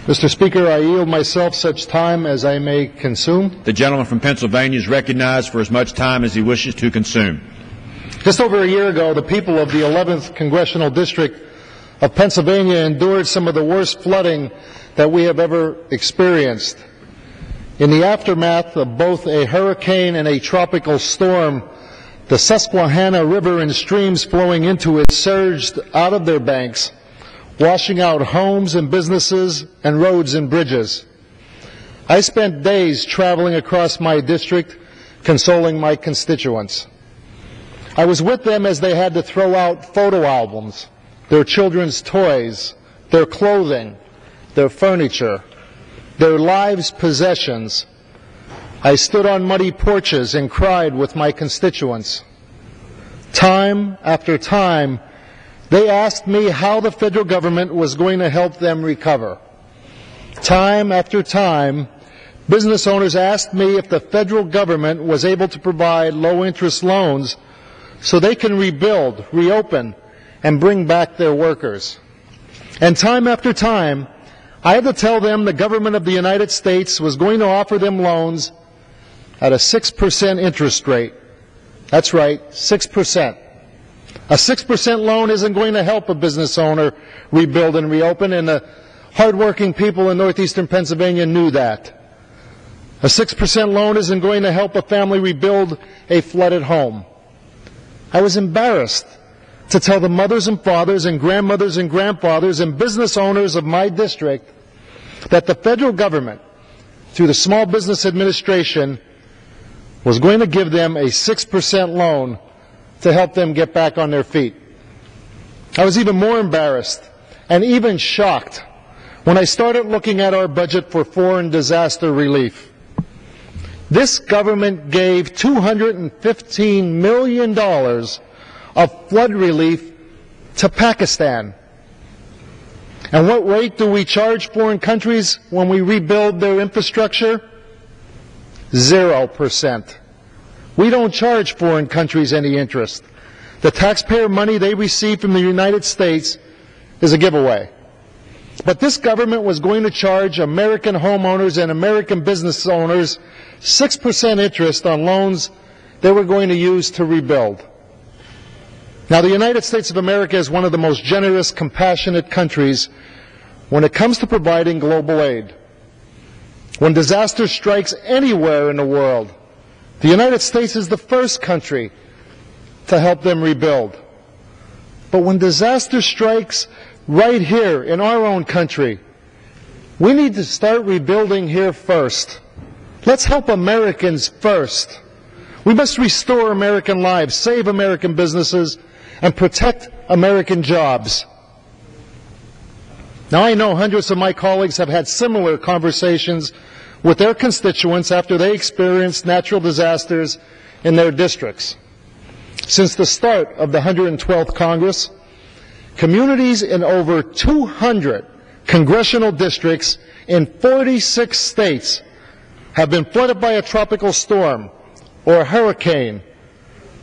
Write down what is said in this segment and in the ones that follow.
Mr. Speaker, I yield myself such time as I may consume. The gentleman from Pennsylvania is recognized for as much time as he wishes to consume. Just over a year ago, the people of the 11th Congressional District of Pennsylvania endured some of the worst flooding that we have ever experienced. In the aftermath of both a hurricane and a tropical storm, the Susquehanna River and streams flowing into it surged out of their banks, washing out homes and businesses and roads and bridges. I spent days traveling across my district, consoling my constituents. I was with them as they had to throw out photo albums, their children's toys, their clothing, their furniture, their lives' possessions. I stood on muddy porches and cried with my constituents. Time after time, they asked me how the federal government was going to help them recover. Time after time, business owners asked me if the federal government was able to provide low-interest loans so they can rebuild, reopen, and bring back their workers. And time after time, I had to tell them the government of the United States was going to offer them loans at a 6% interest rate. That's right, 6%. A 6% loan isn't going to help a business owner rebuild and reopen, and the hardworking people in northeastern Pennsylvania knew that. A 6% loan isn't going to help a family rebuild a flooded home. I was embarrassed to tell the mothers and fathers and grandmothers and grandfathers and business owners of my district that the federal government, through the Small Business Administration, was going to give them a 6% loan to help them get back on their feet. I was even more embarrassed and even shocked when I started looking at our budget for foreign disaster relief. This government gave $215 million of flood relief to Pakistan. And what rate do we charge foreign countries when we rebuild their infrastructure? 0%. We don't charge foreign countries any interest. The taxpayer money they receive from the United States is a giveaway. But this government was going to charge American homeowners and American business owners 6% interest on loans they were going to use to rebuild. Now, the United States of America is one of the most generous, compassionate countries when it comes to providing global aid. When disaster strikes anywhere in the world, the United States is the first country to help them rebuild. But when disaster strikes right here in our own country, we need to start rebuilding here first. Let's help Americans first. We must restore American lives, save American businesses, and protect American jobs. Now, I know hundreds of my colleagues have had similar conversations with their constituents after they experienced natural disasters in their districts. Since the start of the 112th Congress, communities in over 200 congressional districts in 46 states have been flooded by a tropical storm or a hurricane,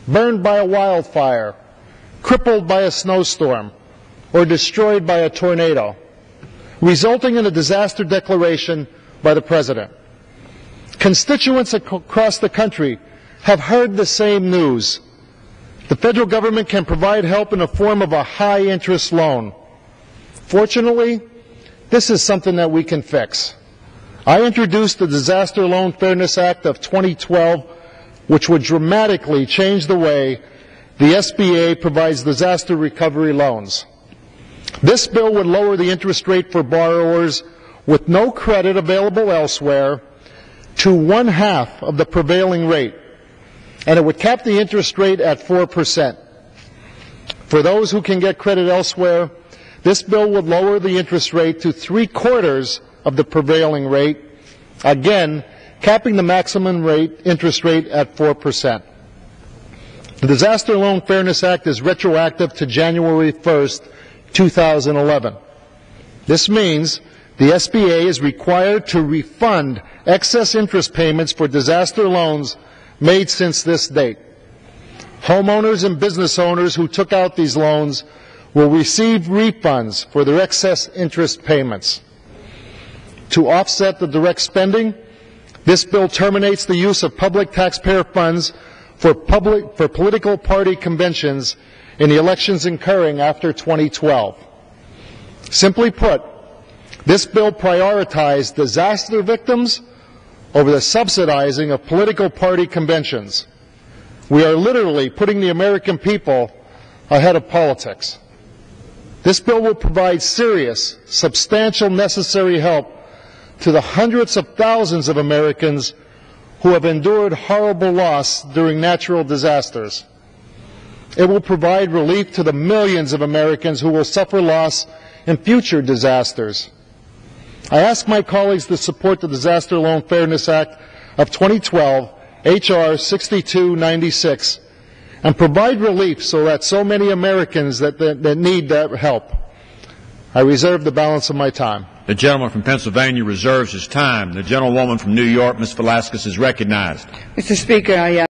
burned by a wildfire, crippled by a snowstorm, or destroyed by a tornado, resulting in a disaster declaration by the President. Constituents across the country have heard the same news. The federal government can provide help in the form of a high-interest loan. Fortunately, this is something that we can fix. I introduced the Disaster Loan Fairness Act of 2012, which would dramatically change the way the SBA provides disaster recovery loans. This bill would lower the interest rate for borrowers with no credit available elsewhere to 1/2 of the prevailing rate, and it would cap the interest rate at 4%. For those who can get credit elsewhere, this bill would lower the interest rate to 3/4 of the prevailing rate, again capping the maximum interest rate at 4%. The Disaster Loan Fairness Act is retroactive to January 1st, 2011. This means the SBA is required to refund excess interest payments for disaster loans made since this date. Homeowners and business owners who took out these loans will receive refunds for their excess interest payments. to offset the direct spending. This bill terminates the use of public taxpayer funds for political party conventions in the elections occurring after 2012. Simply put, this bill prioritized disaster victims over the subsidizing of political party conventions. We are literally putting the American people ahead of politics. This bill will provide serious, substantial, necessary help to the hundreds of thousands of Americans who have endured horrible loss during natural disasters. It will provide relief to the millions of Americans who will suffer loss in future disasters. I ask my colleagues to support the Disaster Loan Fairness Act of 2012, H.R. 6296, and provide relief so that so many Americans that need that help. I reserve the balance of my time. The gentleman from Pennsylvania reserves his time. The gentlewoman from New York, Ms. Velasquez, is recognized. Mr. Speaker,